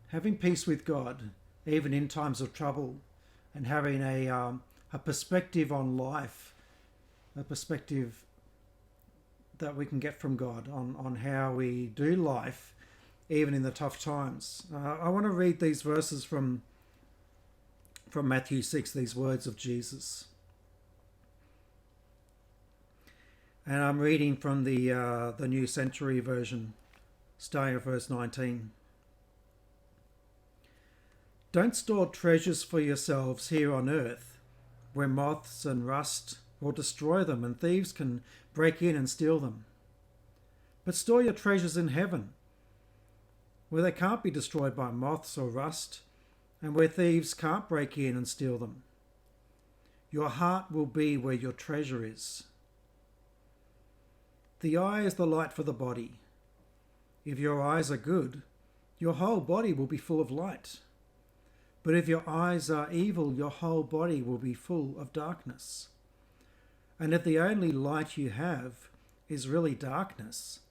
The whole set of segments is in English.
having peace with God, even in times of trouble, and having a perspective on life, a perspective that we can get from God on how we do life, even in the tough times. I want to read these verses from Matthew 6, these words of Jesus. And I'm reading from the New Century Version, starting at verse 19. Don't store treasures for yourselves here on earth, where moths and rust will destroy them and thieves can break in and steal them. But store your treasures in heaven, where they can't be destroyed by moths or rust, and where thieves can't break in and steal them. Your heart will be where your treasure is. The eye is the light for the body. If your eyes are good, your whole body will be full of light. But if your eyes are evil, your whole body will be full of darkness. And if the only light you have is really darkness,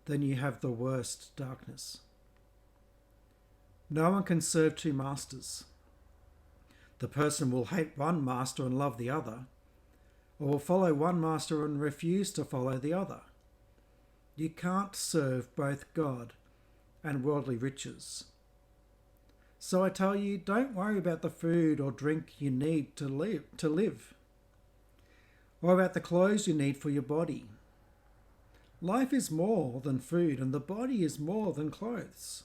then you have the worst darkness. No one can serve two masters. The person will hate one master and love the other, or will follow one master and refuse to follow the other. You can't serve both God and worldly riches. So I tell you, don't worry about the food or drink you need to live, or about the clothes you need for your body. Life is more than food, and the body is more than clothes.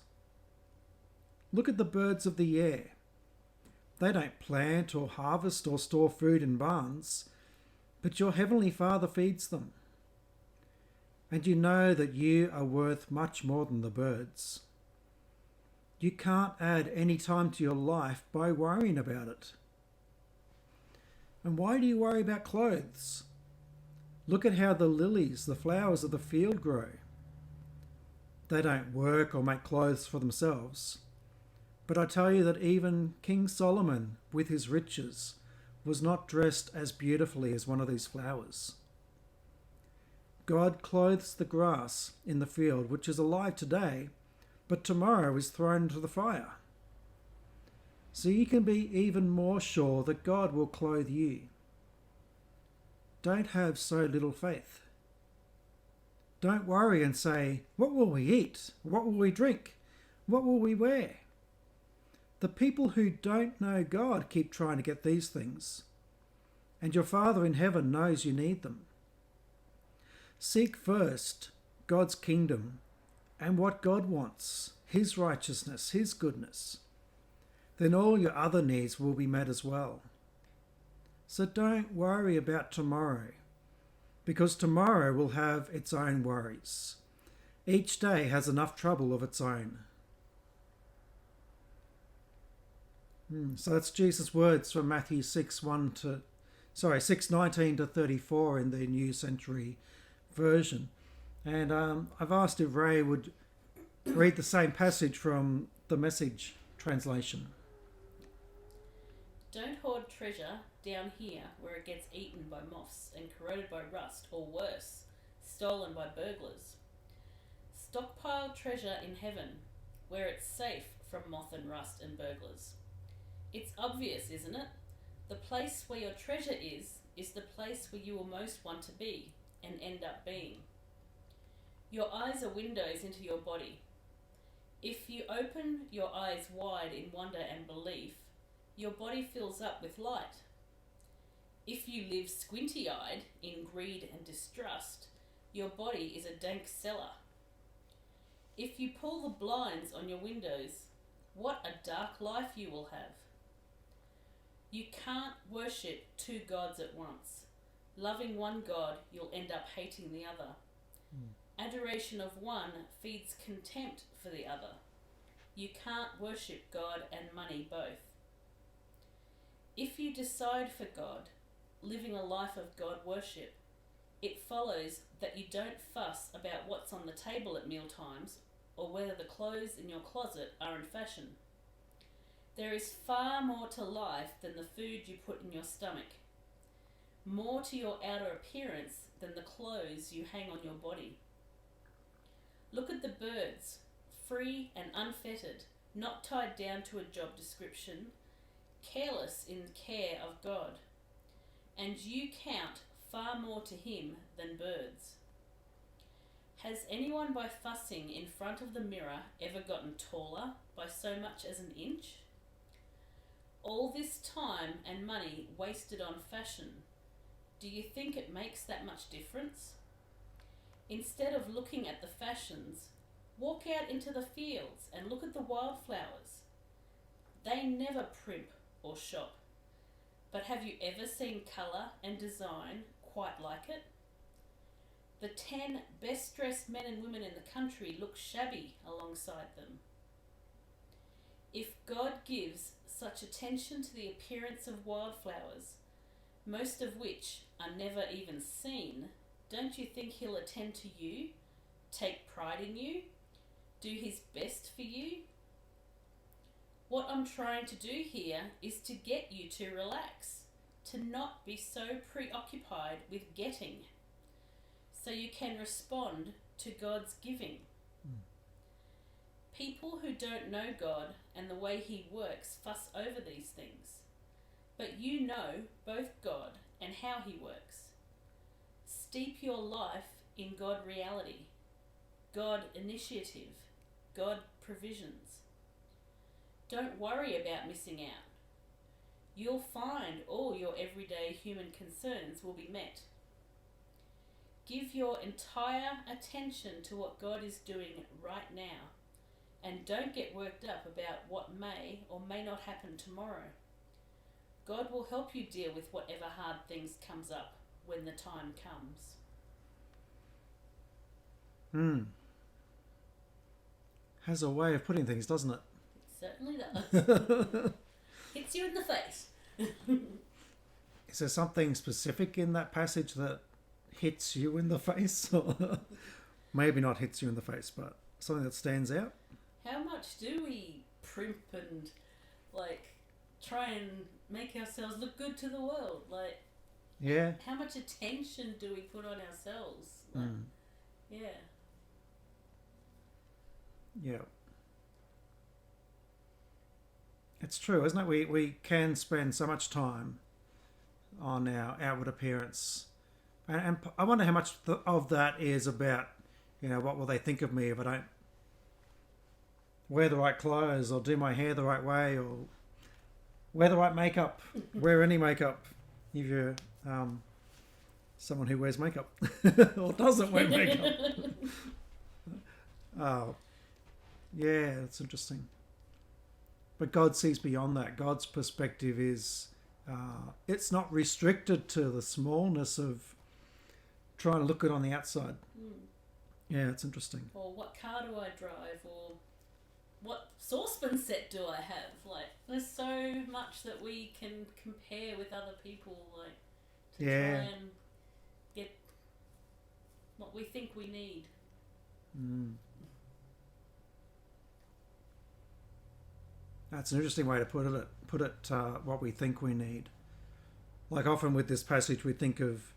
Look at the birds of the air. They don't plant or harvest or store food in barns, but your heavenly Father feeds them. And you know that you are worth much more than the birds. You can't add any time to your life by worrying about it. And why do you worry about clothes? Look at how the lilies, the flowers of the field, grow. They don't work or make clothes for themselves. But I tell you that even King Solomon, with his riches, was not dressed as beautifully as one of these flowers. God clothes the grass in the field, which is alive today, but tomorrow is thrown into the fire. So you can be even more sure that God will clothe you. Don't have so little faith. Don't worry and say, what will we eat? What will we drink? What will we wear? The people who don't know God keep trying to get these things, and your Father in heaven knows you need them. Seek first God's kingdom and what God wants, His righteousness, His goodness. Then all your other needs will be met as well. So don't worry about tomorrow, because tomorrow will have its own worries. Each day has enough trouble of its own. So that's Jesus' words from Matthew 6:19 to 34 in the New Century Version. And I've asked if Ray would read the same passage from the Message translation. Don't hoard treasure down here where it gets eaten by moths and corroded by rust, or worse, stolen by burglars. Stockpile treasure in heaven where it's safe from moth and rust and burglars. It's obvious, isn't it? The place where your treasure is the place where you will most want to be and end up being. Your eyes are windows into your body. If you open your eyes wide in wonder and belief, your body fills up with light. If you live squinty-eyed in greed and distrust, your body is a dank cellar. If you pull the blinds on your windows, what a dark life you will have. You can't worship two gods at once. Loving one God, you'll end up hating the other. Adoration of one feeds contempt for the other. You can't worship God and money both. If you decide for God, living a life of God worship, it follows that you don't fuss about what's on the table at meal times or whether the clothes in your closet are in fashion. There is far more to life than the food you put in your stomach, more to your outer appearance than the clothes you hang on your body. Look at the birds, free and unfettered, not tied down to a job description, careless in care of God, and you count far more to him than birds. Has anyone by fussing in front of the mirror ever gotten taller by so much as an inch? All this time and money wasted on fashion, do you think it makes that much difference? Instead of looking at the fashions, walk out into the fields and look at the wildflowers. They never primp or shop. But have you ever seen colour and design quite like it? The 10 best dressed men and women in the country look shabby alongside them. If God gives such attention to the appearance of wildflowers, most of which are never even seen, don't you think he'll attend to you, take pride in you, do his best for you? What I'm trying to do here is to get you to relax, to not be so preoccupied with getting, so you can respond to God's giving. People who don't know God and the way he works fuss over these things, but you know both God and how he works. Steep your life in God reality, God initiative, God provisions. Don't worry about missing out. You'll find all your everyday human concerns will be met. Give your entire attention to what God is doing right now, and don't get worked up about what may or may not happen tomorrow. God will help you deal with whatever hard things comes up when the time comes. Has a way of putting things, doesn't it? It certainly does. Hits you in the face. Is there something specific in that passage that hits you in the face? Maybe not hits you in the face, but something that stands out? How much do we primp and try and make ourselves look good to the world? Yeah. How much attention do we put on ourselves? Yeah. Yeah. It's true, isn't it? We can spend so much time on our outward appearance. And I wonder how much of that is about, what will they think of me if I don't wear the right clothes or do my hair the right way or wear the right makeup, wear any makeup if you're someone who wears makeup or doesn't wear makeup. Oh, yeah, that's interesting. But God sees beyond that. God's perspective is, it's not restricted to the smallness of trying to look good on the outside. Yeah, it's interesting. Or what car do I drive? Or what saucepan set do I have? There's so much that we can compare with other people, to try and get what we think we need. That's an interesting way to put it. What we think we need. Often with this passage, we think of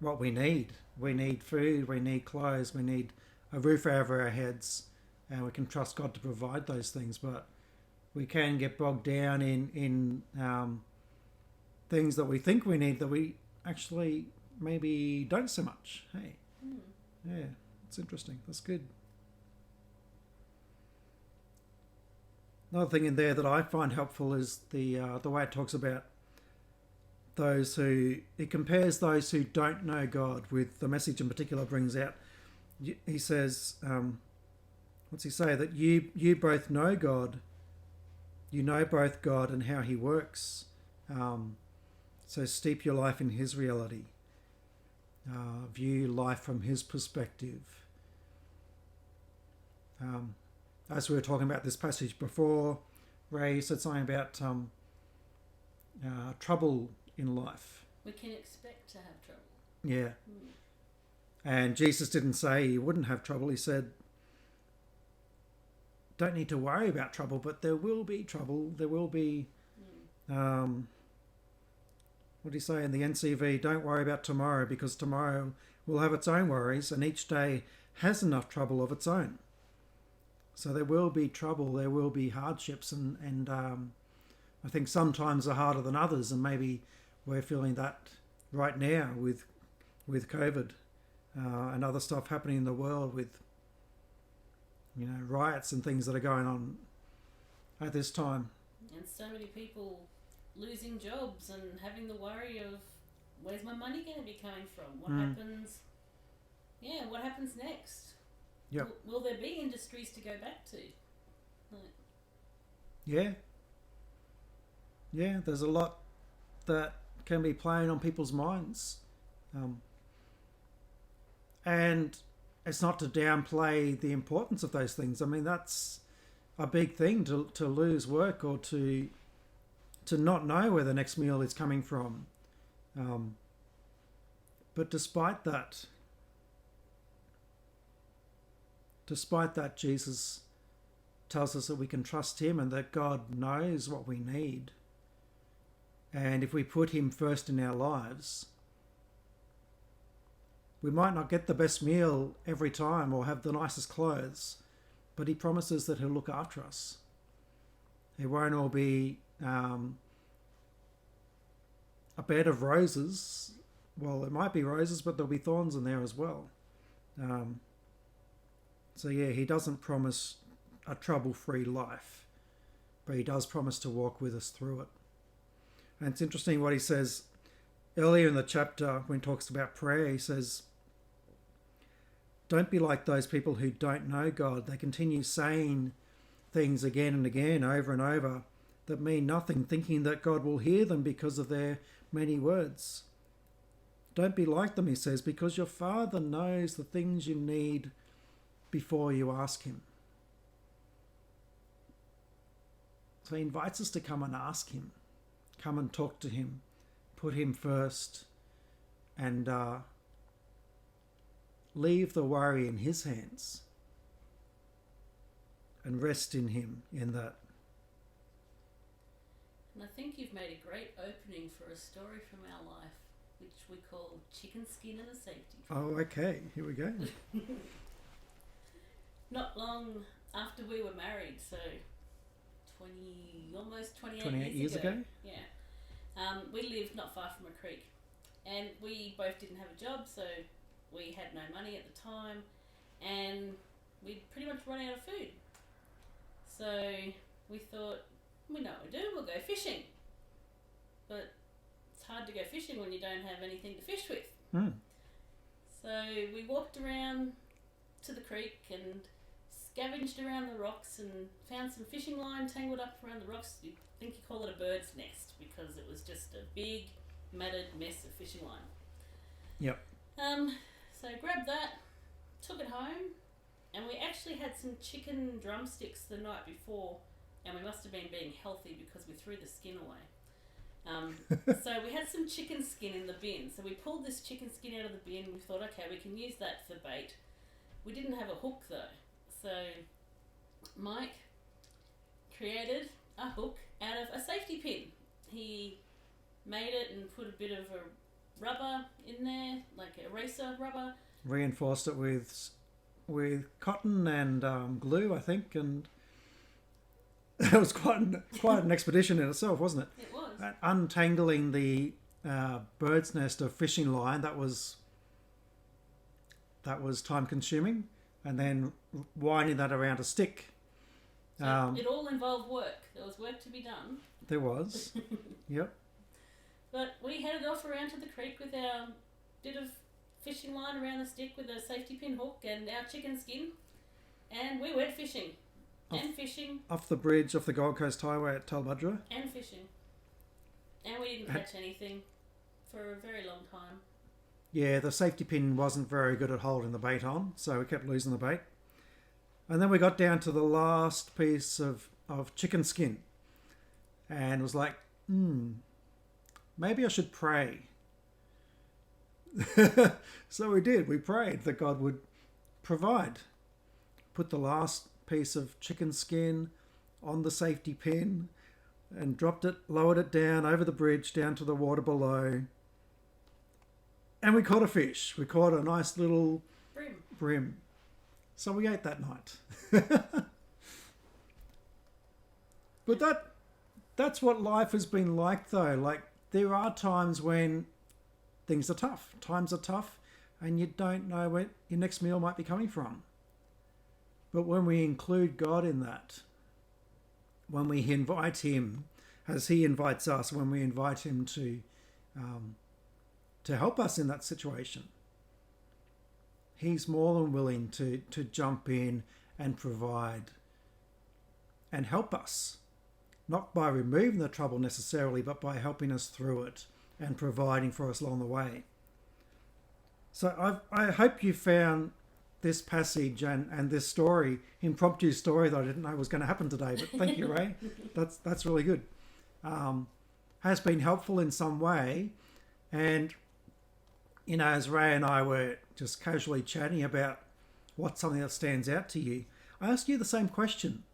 what we need. We need food. We need clothes. We need a roof over our heads, and we can trust God to provide those things. But we can get bogged down in things that we think we need that we actually maybe don't so much. Hey, yeah, it's interesting. That's good. Another thing in there that I find helpful is the way it talks about those who... It compares those who don't know God with the Message in particular brings out. He says, what's he say? That you both know God. You know both God and how he works. So steep your life in his reality. View life from his perspective. As we were talking about this passage before, Ray said something about trouble in life. We can expect to have trouble. Yeah. And Jesus didn't say he wouldn't have trouble. He said, don't need to worry about trouble, but there will be trouble. There will be, what did he say in the NCV? Don't worry about tomorrow, because tomorrow will have its own worries, and each day has enough trouble of its own. So there will be trouble, there will be hardships, and I think sometimes are harder than others, and maybe we're feeling that right now with COVID and other stuff happening in the world, with riots and things that are going on at this time. And so many people losing jobs and having the worry of, where's my money going to be coming from? What happens? Yeah, what happens next? Yep. Will there be industries to go back to? Yeah, there's a lot that can be playing on people's minds, and it's not to downplay the importance of those things. I mean, that's a big thing, to lose work or to not know where the next meal is coming from. But despite that, Jesus tells us that we can trust him and that God knows what we need. And if we put him first in our lives, we might not get the best meal every time or have the nicest clothes, but he promises that he'll look after us. It won't all be a bed of roses. Well, it might be roses, but there'll be thorns in there as well. So yeah, he doesn't promise a trouble-free life, but he does promise to walk with us through it. And it's interesting what he says earlier in the chapter when he talks about prayer. He says, don't be like those people who don't know God. They continue saying things again and again, over and over, that mean nothing, thinking that God will hear them because of their many words. Don't be like them, he says, because your Father knows the things you need before you ask him. So he invites us to come and ask him, come and talk to him, put him first, and leave the worry in his hands and rest in him in that. And I think you've made a great opening for a story from our life, which we call Chicken Skin and a Safety Pin. Oh, okay. Here we go. Not long after we were married, so almost 28 years ago. Yeah. We lived not far from a creek, and we both didn't have a job, so we had no money at the time, and we'd pretty much run out of food. So we thought, we know what we do, we'll go fishing. But it's hard to go fishing when you don't have anything to fish with. So we walked around to the creek and scavenged around the rocks and found some fishing line tangled up around the rocks. You think you call it a bird's nest because it was just a big matted mess of fishing line. Yep. So I grabbed that, took it home, and we actually had some chicken drumsticks the night before, and we must have been being healthy because we threw the skin away. So we had some chicken skin in the bin. So we pulled this chicken skin out of the bin. We thought, okay, we can use that for bait. We didn't have a hook though. So Mike created a hook out of a safety pin. He made it and put a bit of a rubber in there, like eraser rubber. Reinforced it with cotton and glue, I think, and it was quite an expedition in itself, wasn't it? It was. Untangling the bird's nest of fishing line, that was time consuming, and then winding that around a stick. So it all involved work. There was work to be done. There was. Yep. But we headed off around to the creek with our bit of fishing line around the stick with a safety pin hook and our chicken skin, and we went fishing. Off the bridge, off the Gold Coast Highway at Talbudra. And fishing. And we didn't catch anything for a very long time. Yeah, the safety pin wasn't very good at holding the bait on, so we kept losing the bait. And then we got down to the last piece of chicken skin, and was like, maybe I should pray. So we did. We prayed that God would provide. Put the last piece of chicken skin on the safety pin and lowered it down over the bridge down to the water below. And we caught a fish. We caught a nice little brim. So we ate that night. But that's what life has been like, though. Like, there are times when things are tough. Times are tough, and you don't know where your next meal might be coming from. But when we include God in that, when we invite him, as he invites us, when we invite him to help us in that situation, he's more than willing to jump in and provide and help us. Not by removing the trouble necessarily, but by helping us through it and providing for us along the way. So I hope you found this passage and this story, impromptu story that I didn't know was going to happen today, but thank you, Ray. That's really good. Has been helpful in some way. And, as Ray and I were just casually chatting about what's something that stands out to you, I asked you the same question.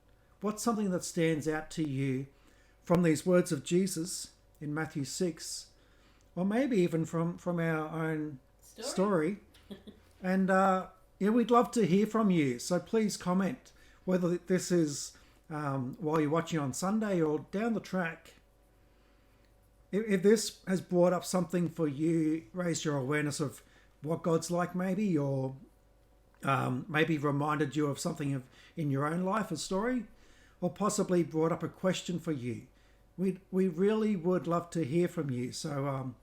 What's something that stands out to you from these words of Jesus in Matthew 6, or maybe even from our own story? And we'd love to hear from you. So please comment, whether this is while you're watching on Sunday or down the track. If this has brought up something for you, raised your awareness of what God's like maybe, or maybe reminded you of something in your own life, a story, or possibly brought up a question for you, we really would love to hear from you. So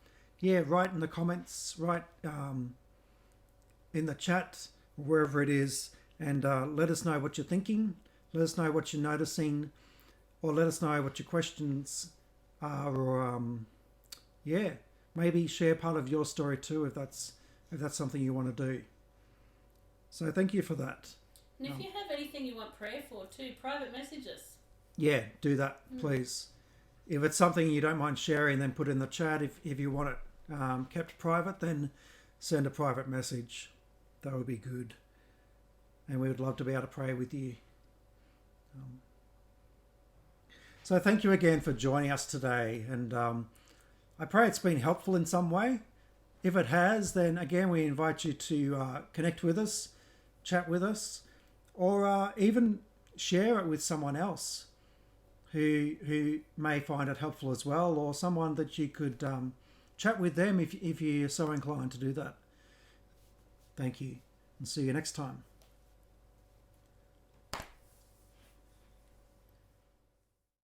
write in the comments, write in the chat, wherever it is, and let us know what you're thinking, let us know what you're noticing, or let us know what your questions are, or maybe share part of your story too, if that's something you want to do. So thank you for that. And if you have anything you want prayer for too, private message us. Yeah, do that, please. If it's something you don't mind sharing, then put it in the chat. If you want it kept private, then send a private message. That would be good. And we would love to be able to pray with you. So thank you again for joining us today. And I pray it's been helpful in some way. If it has, then again, we invite you to connect with us, chat with us, or even share it with someone else who may find it helpful as well, or someone that you could chat with them if you're so inclined to do that. Thank you, and see you next time.